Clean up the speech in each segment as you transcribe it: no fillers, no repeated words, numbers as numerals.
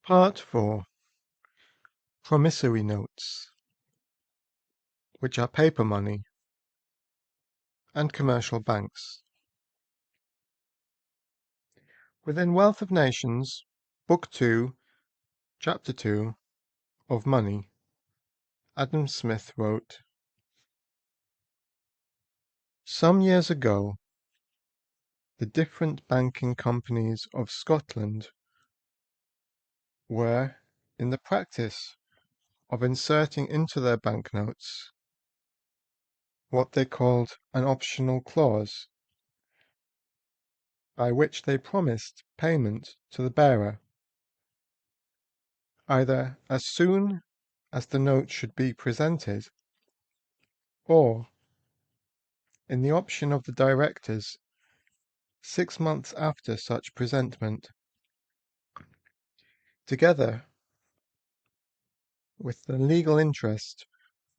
Part 4. Promissory notes, which are paper money, and commercial banks. Within Wealth of Nations, Book 2, Chapter 2, of Money, Adam Smith wrote, "Some years ago, the different banking companies of Scotland were in the practice of inserting into their banknotes what they called an optional clause, by which they promised payment to the bearer, either as soon as the note should be presented, or, in the option of the directors, 6 months after such presentment, together with the legal interest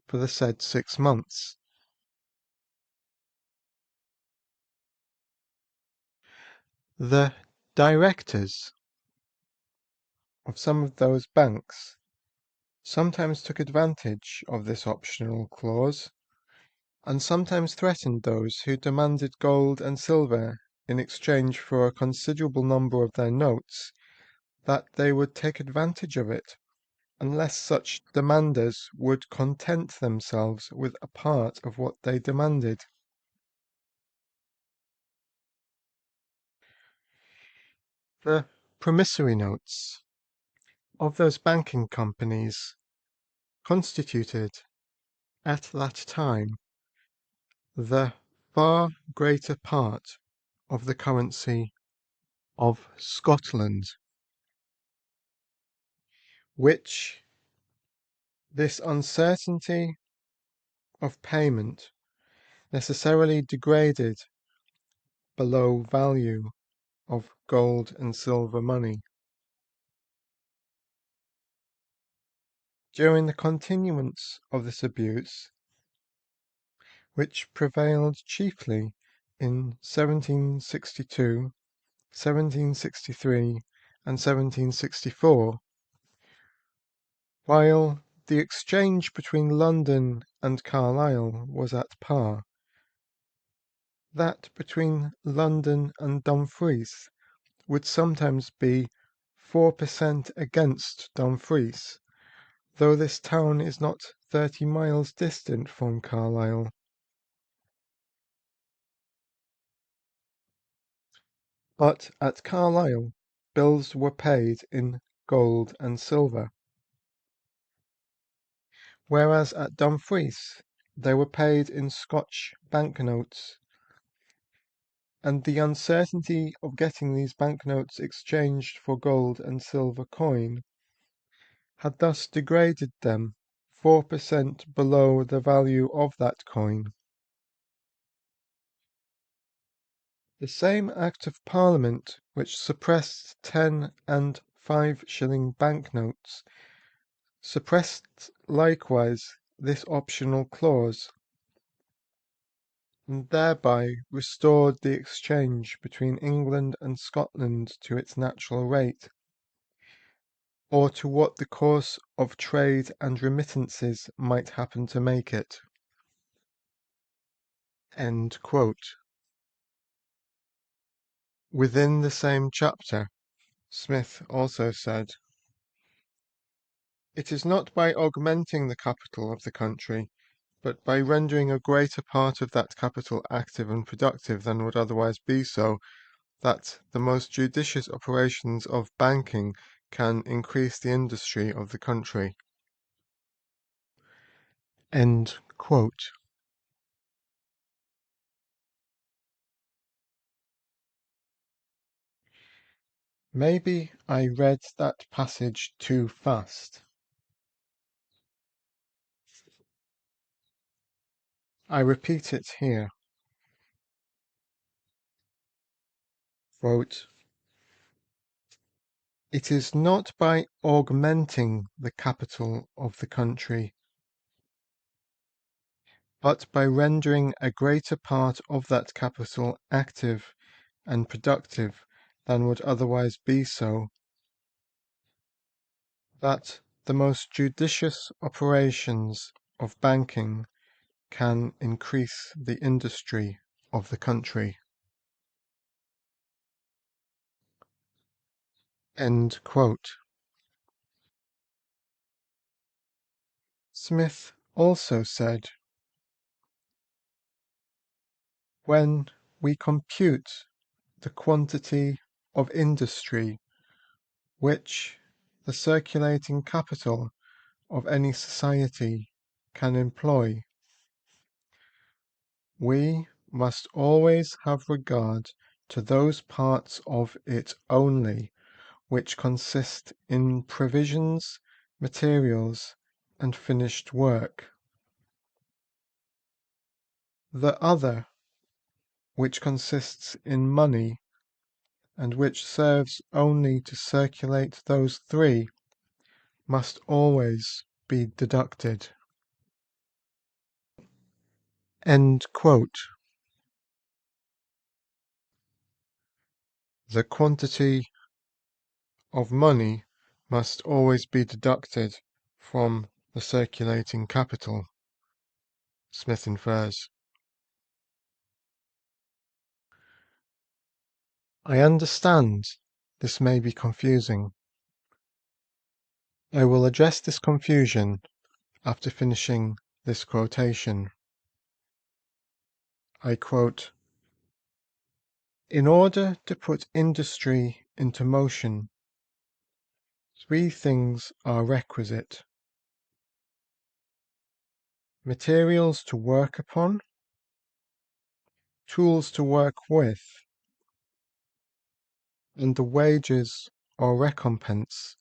for the said 6 months. The directors of some of those banks sometimes took advantage of this optional clause, and sometimes threatened those who demanded gold and silver in exchange for a considerable number of their notes that they would take advantage of it, unless such demanders would content themselves with a part of what they demanded. The promissory notes of those banking companies constituted, at that time, the far greater part of the currency of Scotland, which this uncertainty of payment necessarily degraded below value of gold and silver money. During the continuance of this abuse, which prevailed chiefly in 1762, 1763, and 1764, while the exchange between London and Carlisle was at par, that between London and Dumfries would sometimes be 4% against Dumfries, though this town is not 30 miles distant from Carlisle. But at Carlisle, bills were paid in gold and silver, whereas at Dumfries they were paid in Scotch banknotes, and the uncertainty of getting these banknotes exchanged for gold and silver coin had thus degraded them 4% below the value of that coin. The same Act of Parliament which suppressed 10 and 5-shilling banknotes suppressed likewise this optional clause, and thereby restored the exchange between England and Scotland to its natural rate, or to what the course of trade and remittances might happen to make it." End quote. Within the same chapter, Smith also said, "It is not by augmenting the capital of the country, but by rendering a greater part of that capital active and productive than would otherwise be so, that the most judicious operations of banking can increase the industry of the country." End quote. Maybe I read that passage too fast. I repeat it here. Quote, "It is not by augmenting the capital of the country, but by rendering a greater part of that capital active and productive than would otherwise be so, that the most judicious operations of banking can increase the industry of the country. End quote. Smith also said, when we compute the quantity of industry which the circulating capital of any society can employ, we must always have regard to those parts of it only which consist in provisions, materials, and finished work. The other, which consists in money, and which serves only to circulate those three, must always be deducted. End quote. The quantity of money must always be deducted from the circulating capital, Smith infers. I understand this may be confusing. I will address this confusion after finishing this quotation. I quote, "In order to put industry into motion, three things are requisite: materials to work upon, tools to work with, and the wages or recompense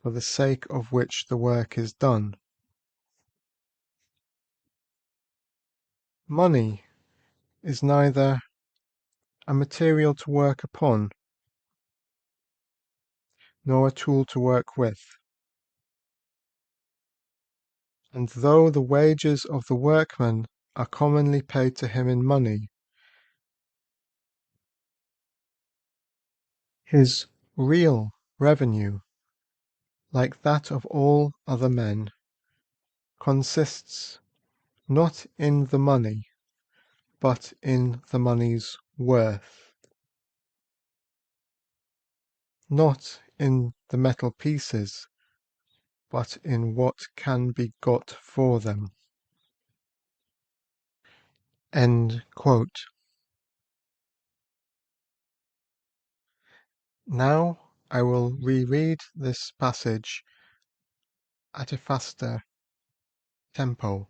for the sake of which the work is done. Money is neither a material to work upon, nor a tool to work with. And though the wages of the workman are commonly paid to him in money, his real revenue, like that of all other men, consists not in the money, but in the money's worth, not in the metal pieces, but in what can be got for them." End quote. Now I will reread this passage at a faster tempo.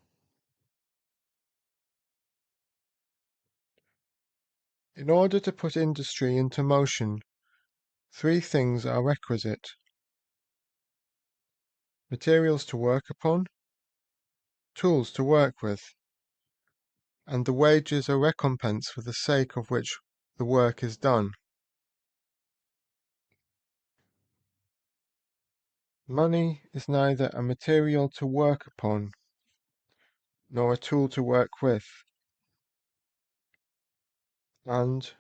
In order to put industry into motion, three things are requisite: materials to work upon, tools to work with, and the wages or recompense for the sake of which the work is done. Money is neither a material to work upon, nor a tool to work with, and,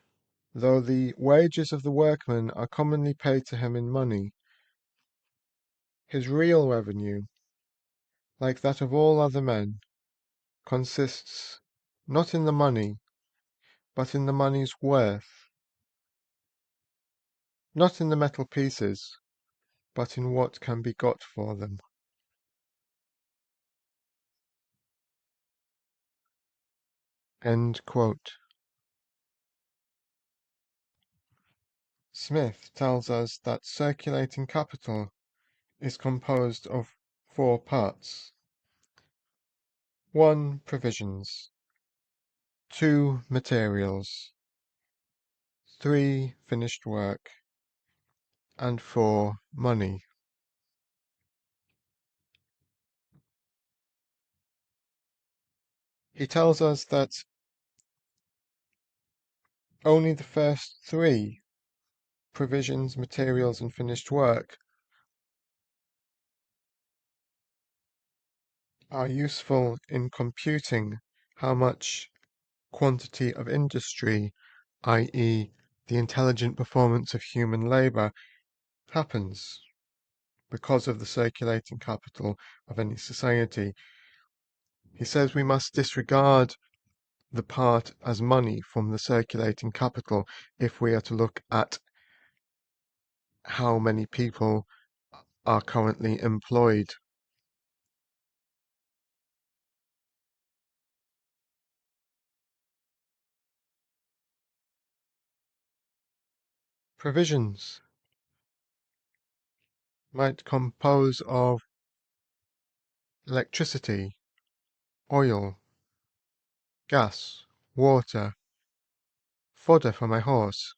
though the wages of the workman are commonly paid to him in money, his real revenue, like that of all other men, consists not in the money, but in the money's worth, not in the metal pieces, but in what can be got for them. End quote. Smith tells us that circulating capital is composed of four parts: 1. Provisions, 2. Materials, 3. Finished work, and 4. Money. He tells us that only the first three, provisions, materials, and finished work, are useful in computing how much quantity of industry, i.e., the intelligent performance of human labour, happens. because of the circulating capital of any society. He says we must disregard the part as money from the circulating capital if we are to look at how many people are currently employed. Provisions might compose of electricity, oil, gas, water, fodder for my horse.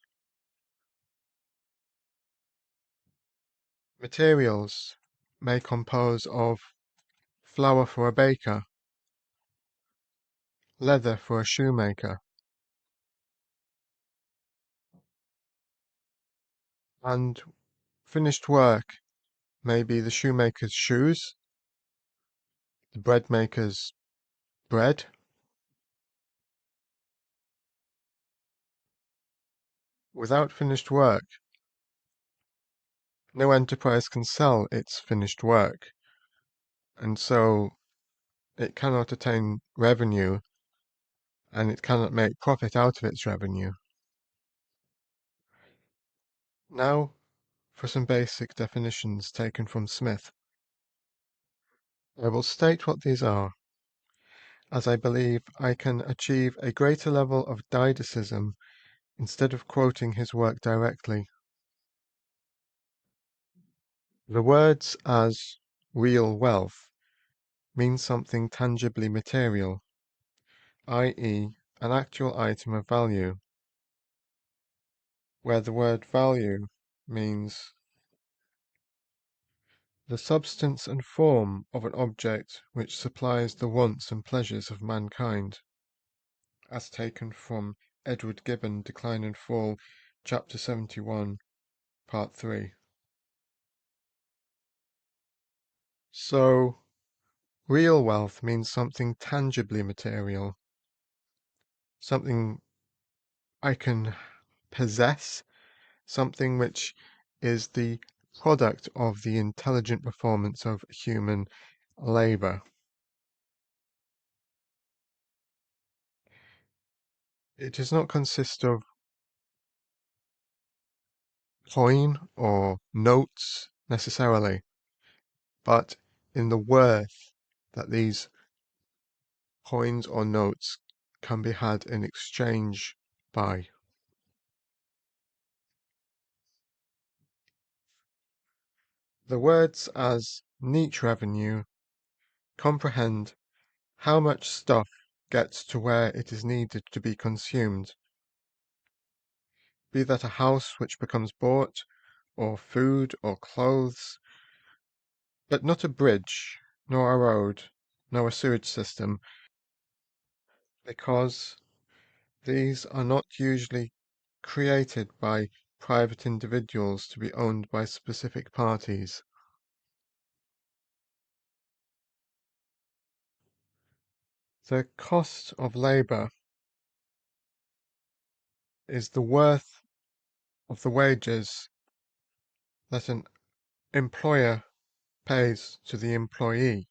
Materials may compose of flour for a baker, leather for a shoemaker, and finished work may be the shoemaker's shoes, the bread maker's bread. Without finished work, no enterprise can sell its finished work, and so it cannot attain revenue and it cannot make profit out of its revenue. Now for some basic definitions taken from Smith. I will state what these are, as I believe I can achieve a greater level of didactism instead of quoting his work directly. The words as real wealth mean something tangibly material, i.e., an actual item of value, where the word value means the substance and form of an object which supplies the wants and pleasures of mankind, as taken from Edward Gibbon, Decline and Fall, Chapter 71, Part 3. So, real wealth means something tangibly material, something I can possess, something which is the product of the intelligent performance of human labour. It does not consist of coin or notes necessarily, but in the worth that these coins or notes can be had in exchange by. The words as neat revenue comprehend how much stuff gets to where it is needed to be consumed, be that a house which becomes bought, or food or clothes, but not a bridge, nor a road, nor a sewage system, because these are not usually created by private individuals to be owned by specific parties. The cost of labour is the worth of the wages that an employer pays to the employee.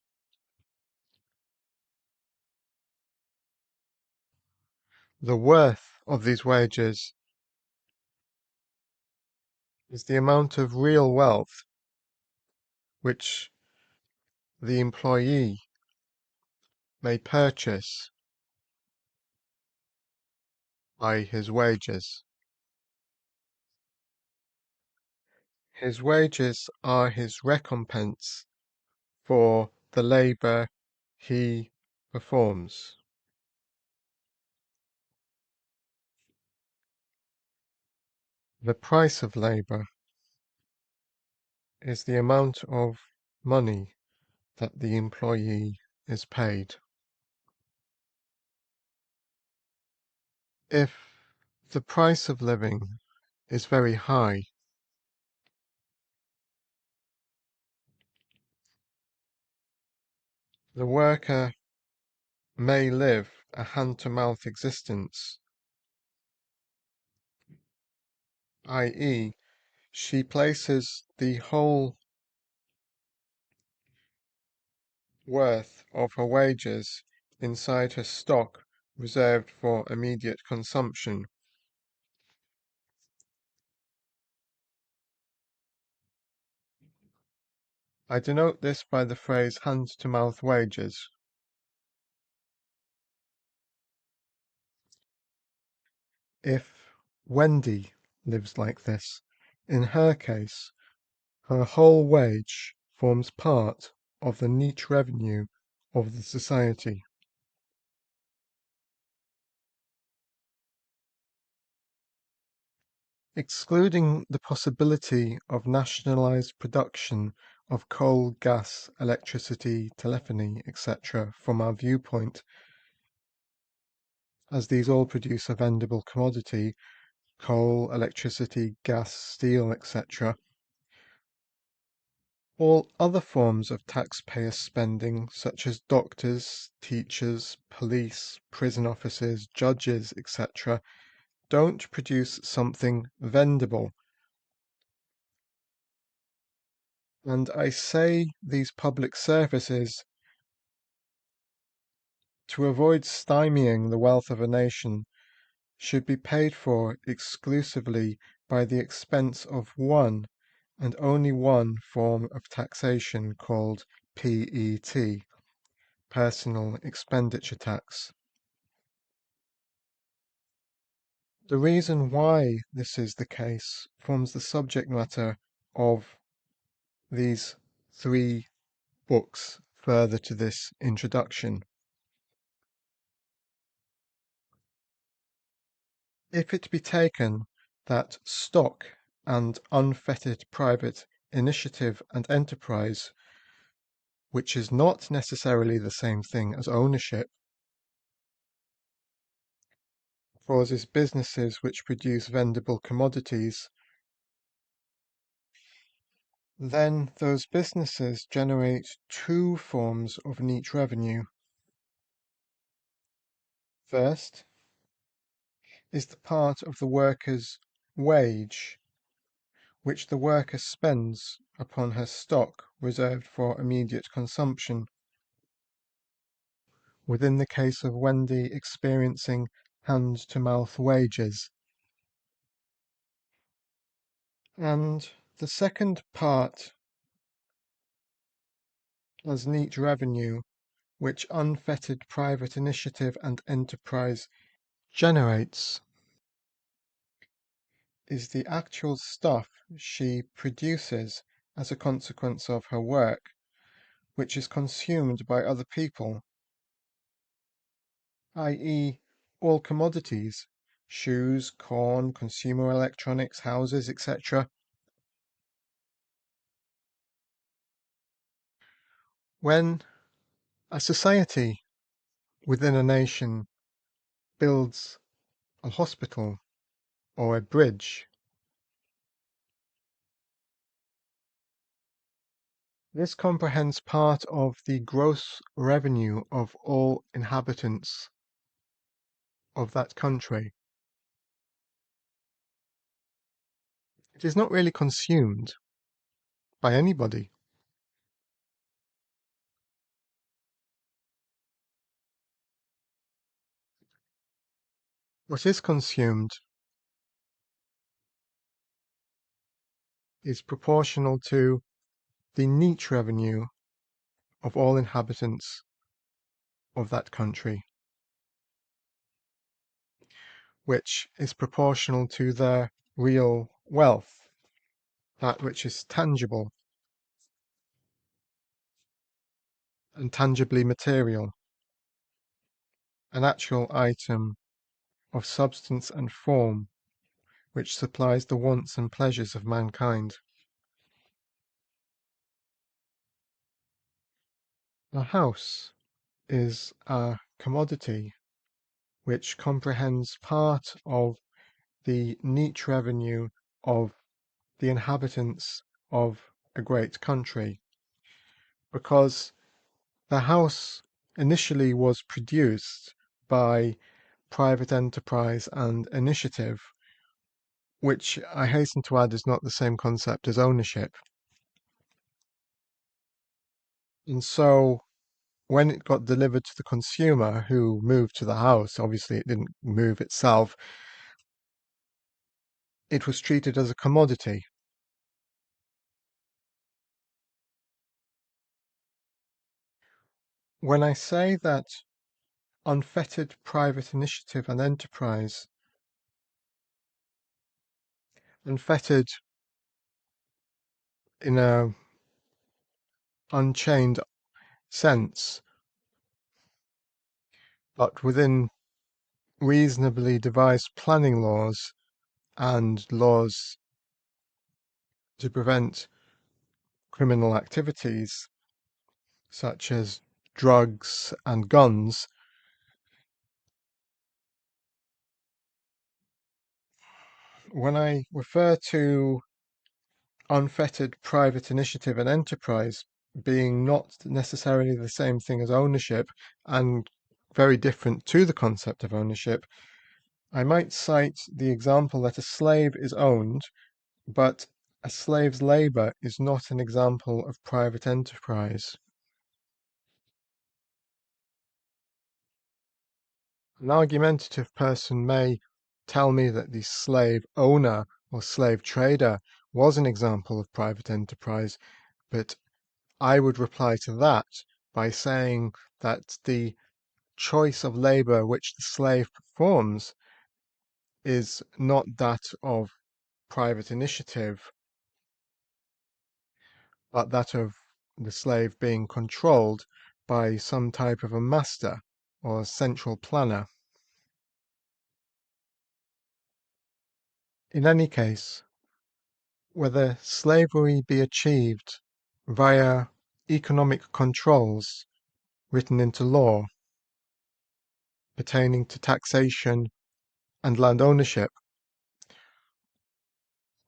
The worth of these wages is the amount of real wealth which the employee may purchase by his wages. His wages are his recompense for the labour he performs. The price of labour is the amount of money that the employee is paid. If the price of living is very high, the worker may live a hand-to-mouth existence, i.e., she places the whole worth of her wages inside her stock reserved for immediate consumption. I denote this by the phrase hand-to-mouth wages. If Wendy lives like this, in her case, her whole wage forms part of the neat revenue of the society. Excluding the possibility of nationalized production of coal, gas, electricity, telephony, etc. from our viewpoint, as these all produce a vendible commodity, coal, electricity, gas, steel, etc. All other forms of taxpayer spending, such as doctors, teachers, police, prison officers, judges, etc., don't produce something vendible. And I say these public services to avoid stymieing the wealth of a nation should be paid for exclusively by the expense of one and only one form of taxation called PET, personal expenditure tax. The reason why this is the case forms the subject matter of these three books further to this introduction. If it be taken that stock and unfettered private initiative and enterprise, which is not necessarily the same thing as ownership, causes businesses which produce vendible commodities, then those businesses generate two forms of neat revenue. First is the part of the worker's wage, which the worker spends upon her stock reserved for immediate consumption, within the case of Wendy experiencing hand-to-mouth wages. And the second part as neat revenue, which unfettered private initiative and enterprise generates, is the actual stuff she produces as a consequence of her work, which is consumed by other people, i.e., all commodities, shoes, corn, consumer electronics, houses, etc. When a society within a nation builds a hospital or a bridge, this comprehends part of the gross revenue of all inhabitants of that country. It is not really consumed by anybody. What is consumed is proportional to the neat revenue of all inhabitants of that country, which is proportional to their real wealth, that which is tangible and tangibly material, an actual item of substance and form which supplies the wants and pleasures of mankind. A house is a commodity which comprehends part of the neat revenue of the inhabitants of a great country, because the house initially was produced by private enterprise and initiative, which I hasten to add is not the same concept as ownership. And so when it got delivered to the consumer who moved to the house, obviously it didn't move itself, it was treated as a commodity. When I say that unfettered private initiative and enterprise, unfettered in a unchained sense, but within reasonably devised planning laws and laws to prevent criminal activities such as drugs and guns, when I refer to unfettered private initiative and enterprise being not necessarily the same thing as ownership and very different to the concept of ownership, I might cite the example that a slave is owned, but a slave's labor is not an example of private enterprise. An argumentative person may tell me that the slave owner or slave trader was an example of private enterprise, but I would reply to that by saying that the choice of labor which the slave performs is not that of private initiative, but that of the slave being controlled by some type of a master or central planner. In any case, whether slavery be achieved via economic controls written into law pertaining to taxation and land ownership,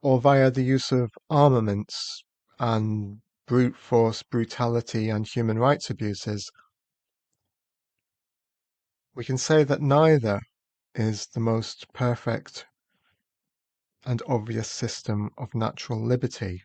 or via the use of armaments and brute force, brutality, and human rights abuses, we can say that neither is the most perfect and obvious system of natural liberty.